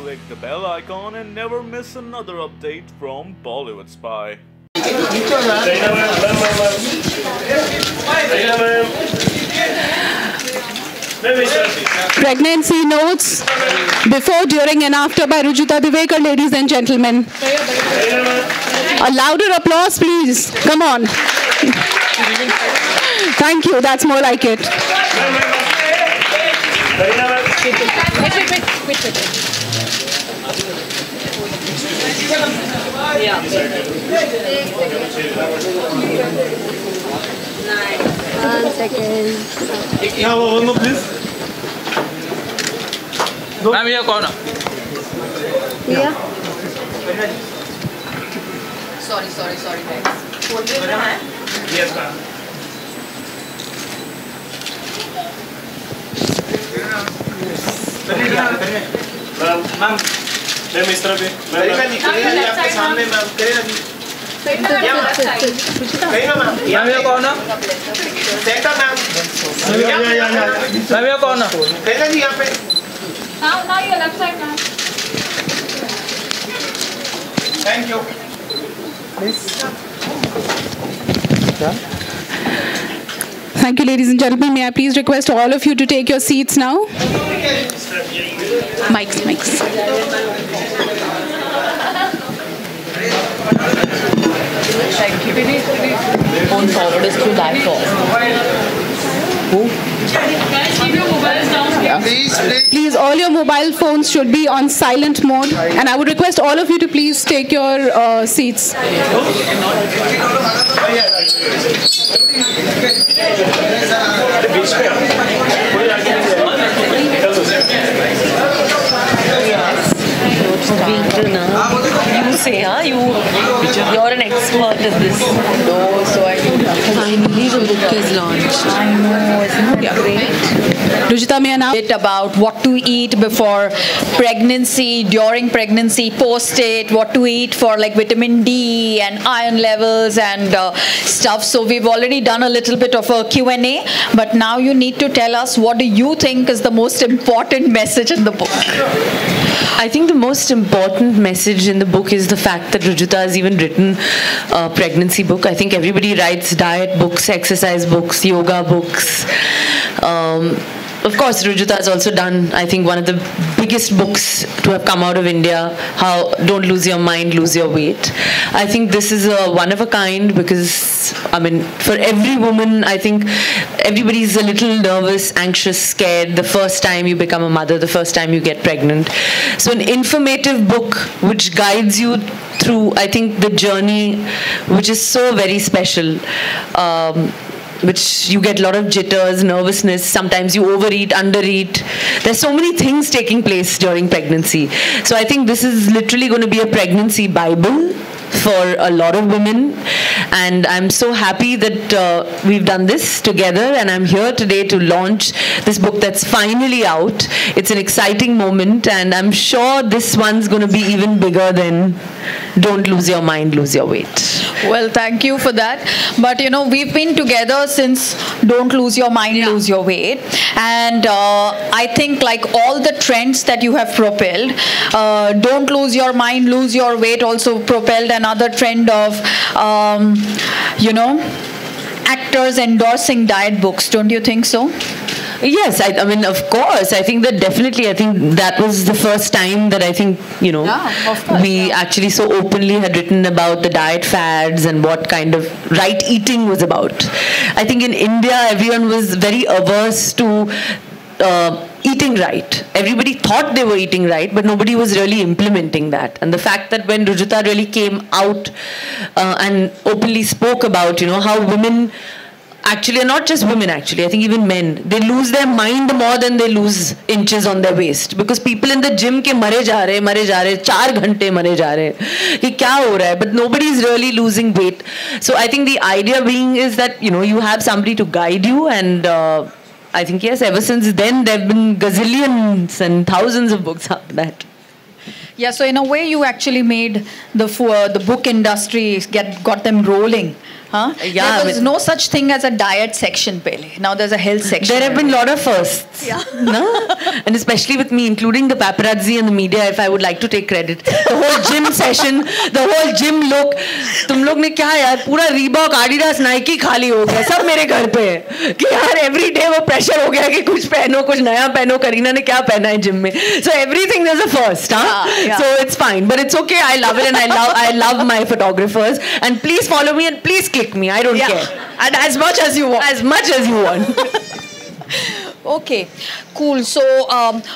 click the bell icon and never miss another update from Bollywood Spy. Pregnancy notes before, during and after by Rujita Divekar, ladies and gentlemen. A louder applause, please. Come on. Thank you. That's more like it. Yeah. 1 second. Yeah, one more, please. Ma'am, here, corner. Yeah. Sorry, Yes, ma'am. Ma'am, ma'am इस तरफ ma'am आपके सामने ma'am करेगा जी ma'am ये कौन है centre ma'am ma'am ये कौन है करेगा जी यहाँ पे now your left side now. Thank you Thank you, ladies and gentlemen. May I please request all of you to take your seats now? Mics. Thank you. Phone forward is through that door. Who? Yeah. Please, all your mobile phones should be on silent mode. And I would request all of you to please take your seats. You say, you're an expert in this. No, so I don't have to. Finally, the book is launched. I know, isn't it great? Rujita, may I now? About what to eat before pregnancy, during pregnancy, post it, what to eat for like vitamin D and iron levels and stuff. So we've already done a little bit of a Q&A, but now you need to tell us, what do you think is the most important message in the book? I think the most important message in the book is the fact that Rujita has even written a pregnancy book. I think everybody writes diet books, exercise books, yoga books. Of course, Rujita has also done, I think, one of the biggest books to have come out of India, How Don't Lose Your Mind, Lose Your Weight. I think this is a one of a kind because, I mean, for every woman, I think everybody's a little nervous, anxious, scared the first time you become a mother, the first time you get pregnant. So an informative book which guides you through, I think, the journey, which is so very special. Which you get a lot of jitters, nervousness, sometimes you overeat, undereat. There's so many things taking place during pregnancy. So I think this is literally going to be a pregnancy Bible for a lot of women, and I'm so happy that we've done this together, and I'm here today to launch this book that's finally out. It's an exciting moment, and I'm sure this one's going to be even bigger than Don't Lose Your Mind, Lose Your Weight. Well, thank you for that. But you know, we've been together since Don't Lose Your Mind, Lose Your Weight, and I think like all the trends that you have propelled, Don't Lose Your Mind, Lose Your Weight also propelled another trend of you know, actors endorsing diet books. Don't you think so? Yes, I mean, of course. I think that definitely, I think that was the first time that I think, you know, we actually so openly had written about the diet fads and what kind of right eating was about. I think in India, everyone was very averse to eating right. Everybody thought they were eating right, but nobody was really implementing that. And the fact that when Rujita really came out and openly spoke about, you know, how women actually, and not just women actually, I think even men, they lose their mind more than they lose inches on their waist. Because people in the gym ke mare ja rahe, 4 ghante mare ja rahe, ki kya ho raha hai, but nobody is really losing weight. So I think the idea being is that, you know, you have somebody to guide you, and I think, yes, ever since then, there have been gazillions and thousands of books after that. Yeah, so in a way, you actually made the book industry, got them rolling Huh? Yeah, there was no such thing as a diet section, Pele. Now there's a health section. There have been a lot of firsts. Yeah. No? And especially with me, including the paparazzi and the media, if I would like to take credit. The whole gym session, the whole gym look. तुम लोग ने क्या यार पूरा Reebok, Adidas, Nike खाली हो गया सब मेरे घर पे है कि यार every day वो pressure हो गया कि कुछ पहनो कुछ नया पहनो करीना ने क्या पहना है gym में. So everything there's a first, huh? Yeah. So it's fine, but it's okay. I love it and I love my photographers. And please follow me and please kick me. I don't care. And as much as you want. As much as you want. Okay, cool. So,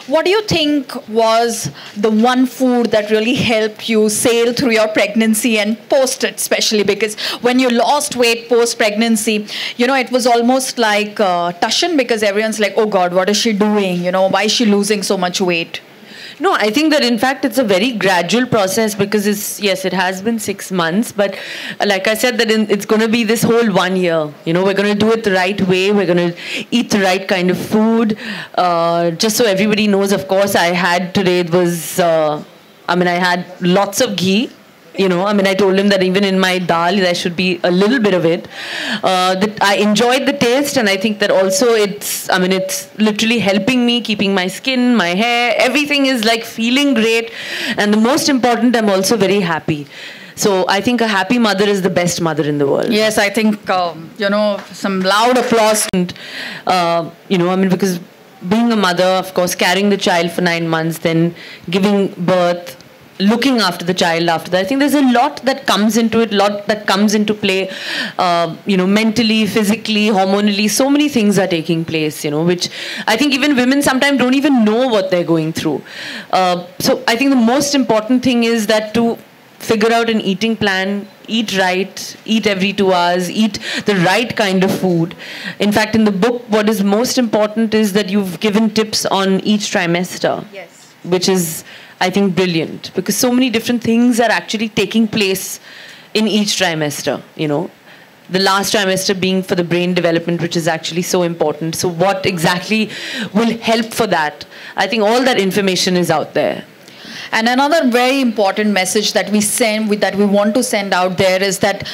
what do you think was the one food that really helped you sail through your pregnancy and post it, especially because when you lost weight post-pregnancy, you know, it was almost like Tushan because everyone's like, oh God, what is she doing? You know, why is she losing so much weight? No, I think that in fact it's a very gradual process because yes, it has been 6 months, but like I said, that it's going to be this whole 1 year. You know, we're going to do it the right way. We're going to eat the right kind of food. Just so everybody knows, of course, I had today, it was, I had lots of ghee. You know, I told him that even in my dal, there should be a little bit of it. I enjoyed the taste, and I think that also it's literally helping me, keeping my skin, my hair, everything is like feeling great. And the most important, I'm also very happy. So I think a happy mother is the best mother in the world. Yes, I think, some loud applause. And, because being a mother, of course, carrying the child for 9 months, then giving birth, looking after the child after that. I think there's a lot that comes into it, lot that comes into play, mentally, physically, hormonally. So many things are taking place, which I think even women sometimes don't even know what they're going through. So I think the most important thing is that to figure out an eating plan, eat right, eat every 2 hours, eat the right kind of food. In fact, in the book, what is most important is that you've given tips on each trimester. Yes. Which is, I think, brilliant because so many different things are actually taking place in each trimester, The last trimester being for the brain development, which is actually so important. So what exactly will help for that? I think all that information is out there. And another very important message that we want to send out there is that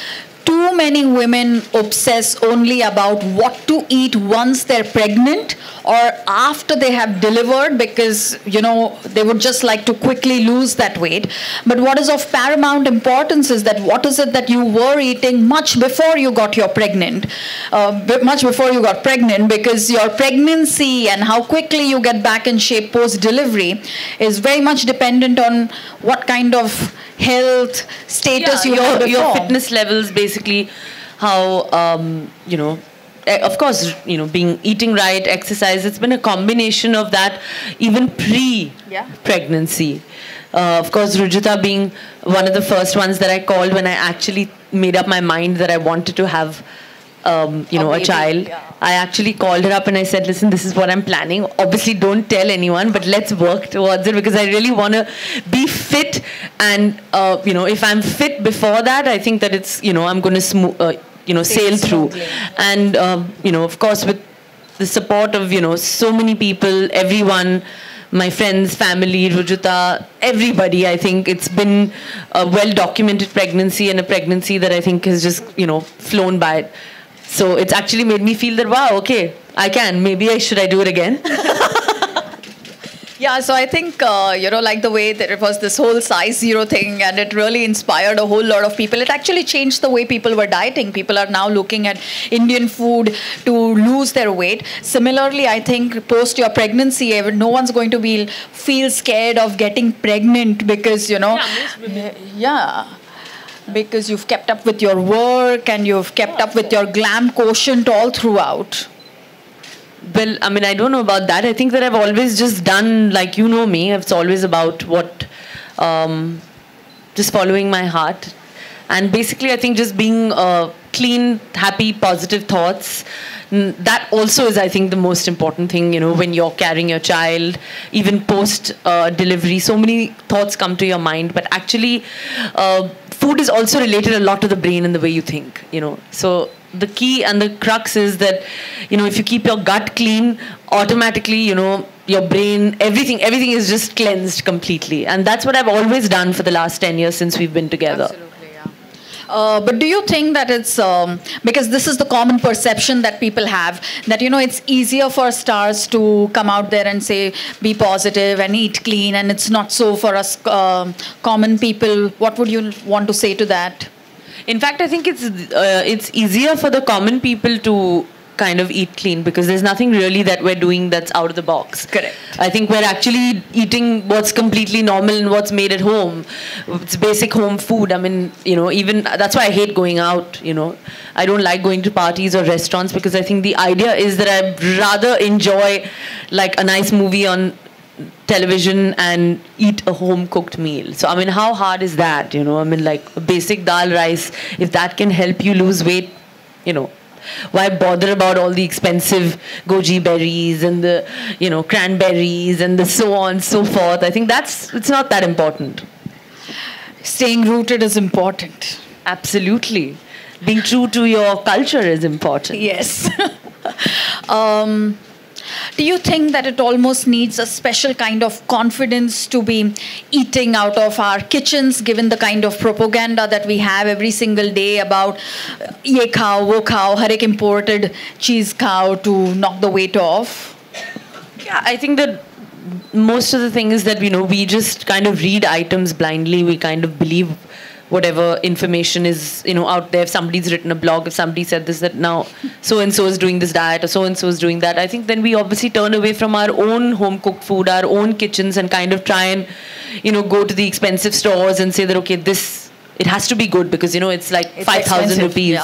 too many women obsess only about what to eat once they're pregnant or after they have delivered because, they would just like to quickly lose that weight. But what is of paramount importance is that what is it that you were eating much before you got pregnant, because your pregnancy and how quickly you get back in shape post-delivery is very much dependent on what kind of health status your fitness levels, basically how of course eating right, exercise, it's been a combination of that even pre-pregnancy. Of course, Rujita being one of the first ones that I called when I actually made up my mind that I wanted to have a child. Yeah. I actually called her up and I said, listen, this is what I'm planning. Obviously, don't tell anyone, but let's work towards it because I really want to be fit. And, if I'm fit before that, I think that it's, I'm going to sail through. And, of course, with the support of, so many people, everyone, my friends, family, Rujita, everybody, I think it's been a well-documented pregnancy and a pregnancy that I think has just, flown by. So it's actually made me feel that, wow, okay, I can. Maybe should I do it again? Yeah, so I think, like the way that it was this whole size zero thing and it really inspired a whole lot of people. It actually changed the way people were dieting. People are now looking at Indian food to lose their weight. Similarly, I think post your pregnancy, no one's going to feel scared of getting pregnant because, because you've kept up with your work and you've kept up with your glam quotient all throughout. Well, I don't know about that. I think that I've always just done, like me, it's always about just following my heart. And basically, I think just being clean, happy, positive thoughts. That also is, I think, the most important thing, when you're carrying your child, even post-delivery, so many thoughts come to your mind. But actually, food is also related a lot to the brain and the way you think, So the key and the crux is that, if you keep your gut clean, automatically, your brain, everything is just cleansed completely. And that's what I've always done for the last 10 years since we've been together. Absolutely, yeah. But do you think that it's because this is the common perception that people have, that it's easier for stars to come out there and say be positive and eat clean, and it's not so for us common people? What would you want to say to that? In fact, I think it's easier for the common people to kind of eat clean because there's nothing really that we're doing that's out of the box. Correct. I think we're actually eating what's completely normal and what's made at home. It's basic home food. I mean, even that's why I hate going out. I don't like going to parties or restaurants because I think the idea is that I'd rather enjoy like a nice movie on television and eat a home cooked meal. So I mean, how hard is that? I mean, like a basic dal rice, if that can help you lose weight, why bother about all the expensive goji berries and the cranberries and the so on so forth? I think it's not that important. Staying rooted is important. Absolutely. Being true to your culture is important. Yes. Do you think that it almost needs a special kind of confidence to be eating out of our kitchens, given the kind of propaganda that we have every single day about ye khao, wo khao, har ek imported cheese khao to knock the weight off? Yeah, I think that most of the thing is that, we just kind of read items blindly. We kind of believe whatever information is, out there. If somebody's written a blog, if somebody said this, that now so-and-so is doing this diet or so-and-so is doing that, I think then we obviously turn away from our own home-cooked food, our own kitchens, and kind of try and, go to the expensive stores and say that, okay, it has to be good because, it's like 5,000 rupees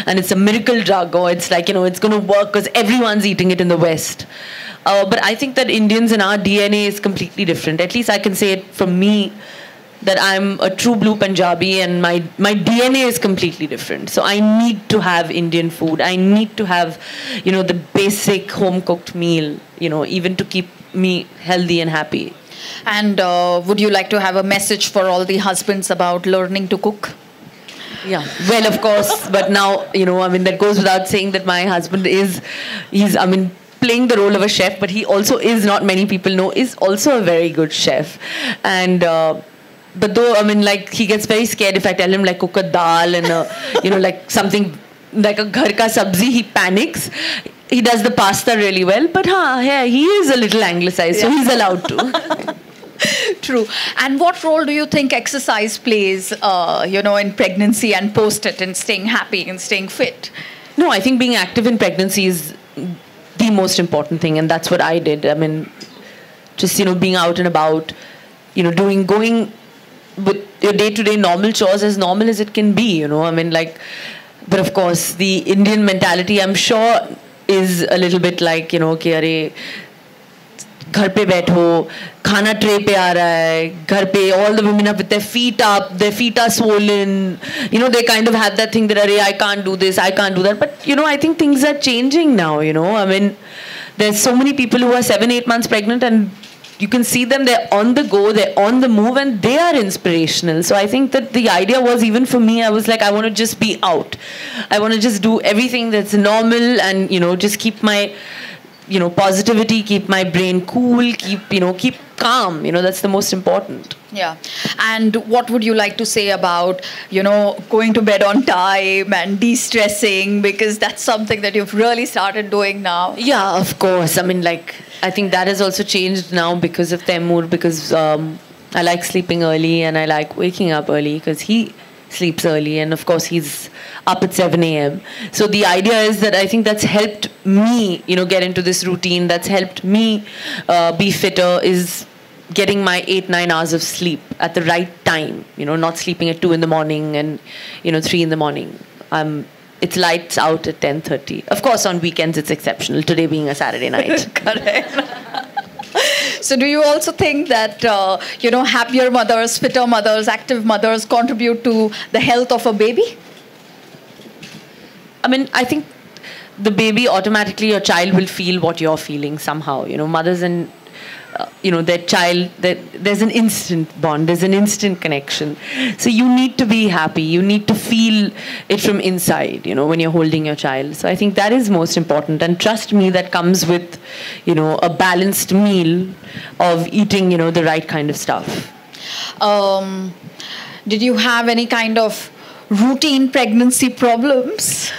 and it's a miracle drug, or it's like, it's going to work because everyone's eating it in the West. But I think that Indians and our DNA is completely different. At least I can say it from me, that I'm a true blue Punjabi and my DNA is completely different. So I need to have Indian food. I need to have, the basic home cooked meal, even to keep me healthy and happy. And would you like to have a message for all the husbands about learning to cook? Yeah, well, of course. But now, that goes without saying that my husband he's playing the role of a chef, but he also is, not many people know, is also a very good chef. And but though, he gets very scared if I tell him, cook a dal and, like something like a ghar ka sabzi, he panics. He does the pasta really well, but he is a little anglicized, so he's allowed to. True. And what role do you think exercise plays, in pregnancy and post it, and staying happy and staying fit? No, I think being active in pregnancy is the most important thing, and that's what I did. Just, being out and about, going with your day-to-day normal chores as normal as it can be, but of course, the Indian mentality, I'm sure, is a little bit like, okay, arey, घर पे बैठो, खाना tray पे आ रहा है, घर पे all the women are with their feet up, their feet are swollen, they kind of have that thing that, I can't do this, I can't do that. But, I think things are changing now, there's so many people who are 7-8 months pregnant and you can see them, they're on the go, they're on the move, and they are inspirational. So I think that the idea was, even for me, I was like, I want to just be out. I want to just do everything that's normal and, just keep my, positivity, keep my brain cool, keep calm. That's the most important. Yeah. And what would you like to say about, going to bed on time and de-stressing, because that's something that you've really started doing now? Yeah, of course. I think that has also changed now because of Taimur, because I like sleeping early and I like waking up early because he sleeps early, and of course he's up at 7 a.m. So the idea is that I think that's helped me, get into this routine, that's helped me be fitter, is getting my 8-9 hours of sleep at the right time, not sleeping at 2 in the morning and 3 in the morning. It's lights out at 10:30. Of course, on weekends it's exceptional, today being a Saturday night. Correct. So do you also think that, happier mothers, fitter mothers, active mothers contribute to the health of a baby? I think the baby, automatically your child will feel what you're feeling somehow. Mothers and their child, there's an instant bond, there's an instant connection. So you need to be happy, you need to feel it from inside, when you're holding your child. So I think that is most important, and trust me, that comes with, a balanced meal of eating, the right kind of stuff. Did you have any kind of routine pregnancy problems?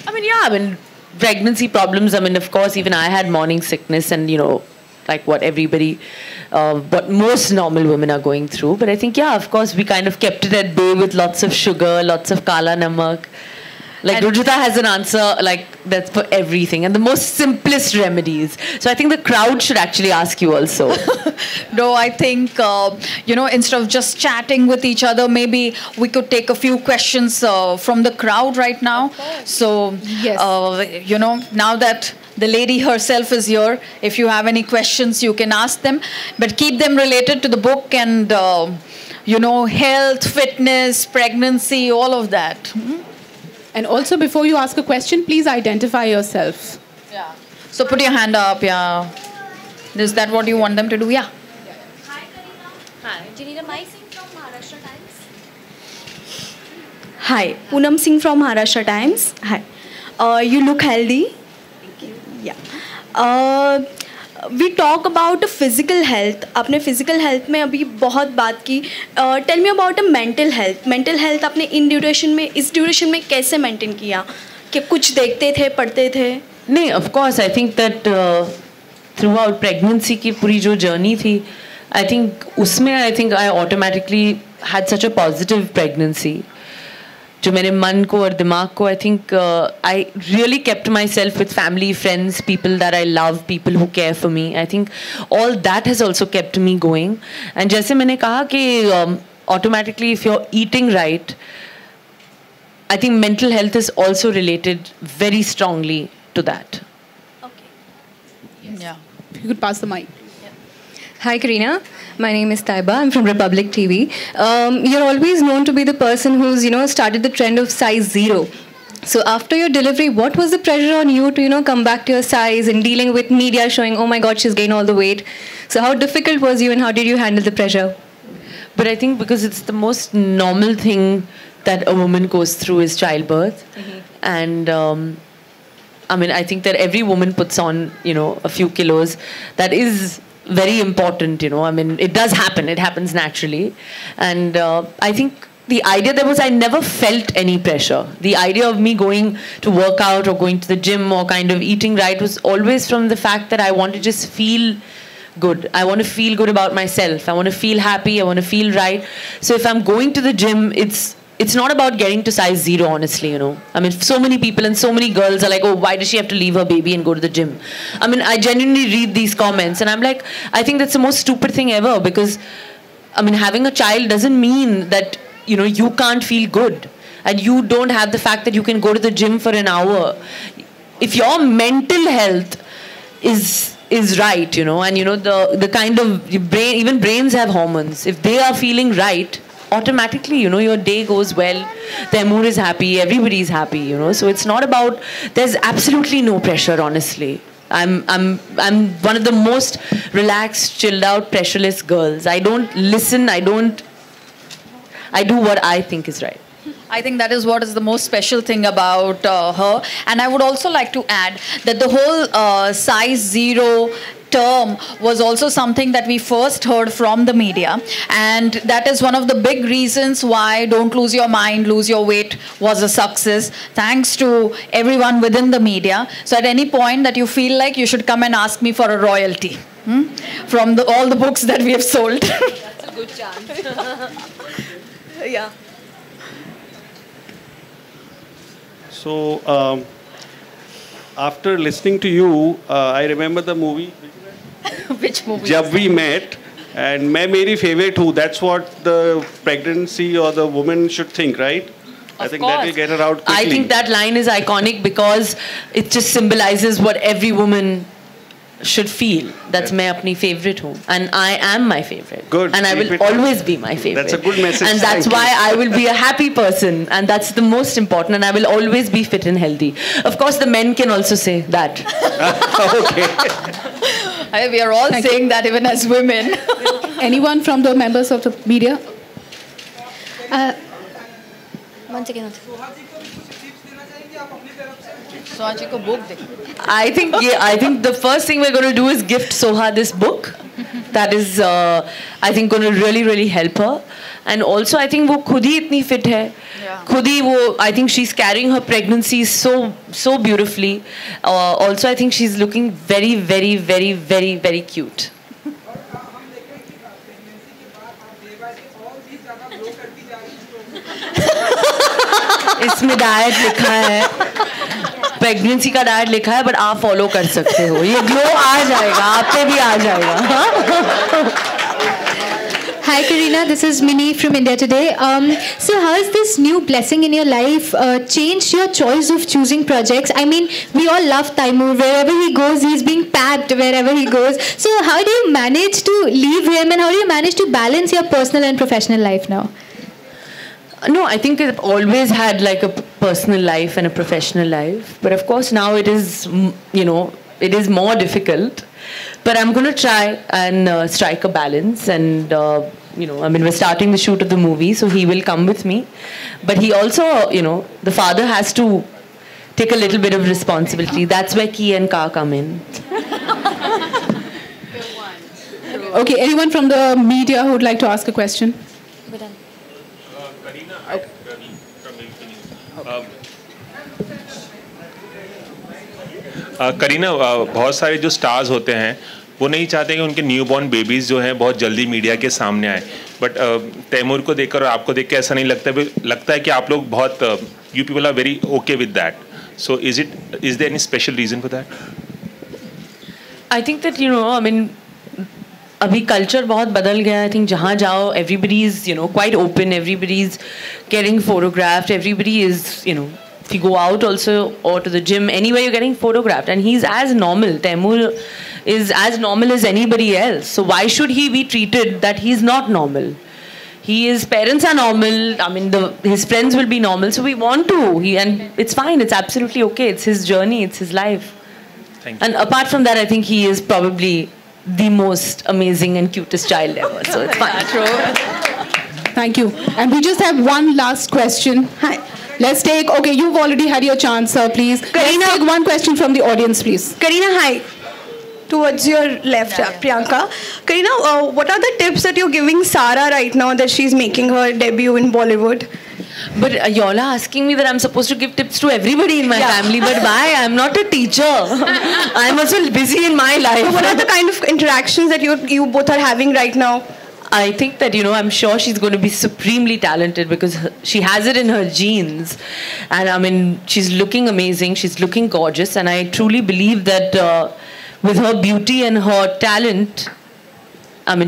I mean, yeah, I mean, pregnancy problems, I mean, of course, even I had morning sickness and, like what everybody, what most normal women are going through. But I think, yeah, of course, we kind of kept it at bay with lots of sugar, lots of kala namak. Like Rujita has an answer, like that's for everything and the most simplest remedies. So I think the crowd should actually ask you also. No, I think, instead of just chatting with each other, maybe we could take a few questions from the crowd right now. So, Yes. Now that the lady herself is here, if you have any questions, you can ask them. But keep them related to the book and, health, fitness, pregnancy, all of that. Hmm? And also, before you ask a question, please identify yourself. Yeah. So put your hand up, yeah. Is that what you want them to do? Yeah. Hi, Kareena. Hi. Do you need a mic? From Maharashtra Times. Hi, Poonam Singh from Maharashtra Times. Hi. You look healthy. Thank you. Yeah. We talk about physical health. आपने physical health में अभी बहुत बात की. Tell me about mental health. Mental health आपने इस duration में कैसे maintain किया? कि कुछ देखते थे, पढ़ते थे? नहीं, of course, I think that throughout pregnancy की पूरी जो journey थी, I think उसमें I automatically had such a positive pregnancy. जो मेरे मन को और दिमाग को, I think I really kept myself with family, friends, people that I love, people who care for me. I think all that has also kept me going. And जैसे मैंने कहा कि automatically if you're eating right, I think mental health is also related very strongly to that. Okay. Yeah. If you could pass the mic. Hi, Kareena. My name is Taiba. I'm from Republic TV. You're always known to be the person who's, started the trend of size 0. So after your delivery, what was the pressure on you to, come back to your size and dealing with media showing, oh my God, she's gained all the weight. So how difficult was you and how did you handle the pressure? But I think because it's the most normal thing that a woman goes through is childbirth. Mm-hmm. And I think that every woman puts on, a few kilos. That is very important, it does happen. It happens naturally. And I think the idea there was I never felt any pressure. The idea of me going to work out or going to the gym or kind of eating right was always from the fact that I want to just feel good. I want to feel good about myself. I want to feel happy. I want to feel right. So if I'm going to the gym, it's not about getting to size 0, honestly, so many people and so many girls are like, oh, why does she have to leave her baby and go to the gym? I genuinely read these comments and I'm like, I think that's the most stupid thing ever because, having a child doesn't mean that, you can't feel good and you don't have the fact that you can go to the gym for an hour. If your mental health is right, and, the kind of brain, even brains have hormones. If they are feeling right, automatically, your day goes well, their mood is happy, everybody's happy, so it's not about, there's absolutely no pressure, honestly. I'm one of the most relaxed, chilled out, pressureless girls. I don't listen, I do what I think is right. I think that is what is the most special thing about her. And I would also like to add that the whole size 0 term was also something that we first heard from the media, and that is one of the big reasons why Don't Lose Your Mind, Lose Your Weight was a success, thanks to everyone within the media. So at any point that you feel like, you should come and ask me for a royalty from all the books that we have sold. That's a good chance. Yeah. So after listening to you, I remember the movie. Which movie? Jab We Met, and मैं मेरी favorite हूँ. That's what the pregnancy or the woman should think, right? I think that will get her out quickly. I think that line is iconic because it just symbolizes what every woman should feel. That's मैं अपनी favorite हूँ, and I am my favorite. Good. And I will always be my favorite. That's a good message. And that's why I will be a happy person, and that's the most important. And I will always be fit and healthy. Of course, the men can also say that. Okay. We are all saying that even as women. Anyone from the members of the media? One second. Sohaji ko book de. I think the first thing we're going to do is gift Soha this book. That is, I think, going to really, really help her. And also, I think वो खुद ही इतनी fit है. खुद ही वो, I think she's carrying her pregnancy so beautifully. Also, I think she's looking very, very, very, very, very cute. इसमें diet लिखा है, pregnancy का डाइट लिखा है, बट आप फॉलो कर सकते हो. ये ग्लो आ जाएगा, आप पे भी आ जाएगा. Hi Kareena, this is Mini from India Today. So how has this new blessing in your life changed your choice of choosing projects? I mean, we all love Taimur. Wherever he goes, he's being packed wherever he goes. So how do you manage to leave him, and how do you manage to balance your personal and professional life now? No, I think I've always had like a personal life and a professional life. But of course now it is, it is more difficult. But I'm going to try and strike a balance. And, we're starting the shoot of the movie, so he will come with me. But he also, the father has to take a little bit of responsibility. That's where Ki and Ka come in. Okay, anyone from the media who would like to ask a question? Kareena, hi. Ravi from ABC News. Kareena, बहुत सारे जो stars होते हैं वो नहीं चाहते कि उनके न्यूबॉर्न बेबीज़ जो हैं बहुत जल्दी मीडिया के सामने आए, बट तैमूर को देखकर और आपको देख के ऐसा नहीं लगता है कि आप लोग बहुत you people are very okay with that. So is there any special reason for that? I think that अभी कल्चर बहुत बदल गया. आई थिंक जहाँ जाओ everybody is quite open, everybody is getting photographed, everybody is if you go out also or to the gym, anywhere you're getting photographed, and he's as normal. Taimur is as normal as anybody else. So why should he be treated that he's not normal? His parents are normal. I mean, his friends will be normal. So we want to. And it's fine. It's absolutely okay. It's his journey. It's his life. Thank you. And apart from that, I think he is probably the most amazing and cutest child ever. So it's fine. Thank you. And we just have one last question. Hi. Let's take, okay, you've already had your chance, sir, please. Kareena, let's take one question from the audience, please. Kareena, hi. Towards your left, Priyanka. Kareena, what are the tips that you're giving Sara right now that she's making her debut in Bollywood? But y'all are asking me that I'm supposed to give tips to everybody in my family, but why? I'm not a teacher. I'm also busy in my life. So what are the kind of interactions that you both are having right now? I think that, I'm sure she's going to be supremely talented because she has it in her genes. And she's looking amazing. She's looking gorgeous. And I truly believe that with her beauty and her talent,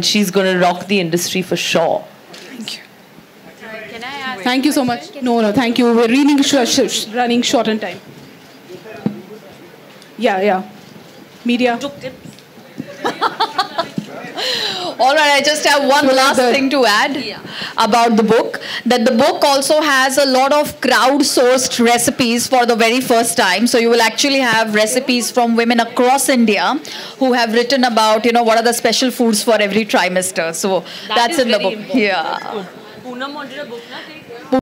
she's going to rock the industry for sure. Thank you. Can I ask? Thank you so much. No, thank you. We're running short on time. Yeah. Media. All right, I just have one last thing to add about the book. That the book also has a lot of crowd-sourced recipes for the very first time. So you will actually have recipes from women across India who have written about, what are the special foods for every trimester. So that's in the book. Important. Yeah. Poonam wanted a book, na?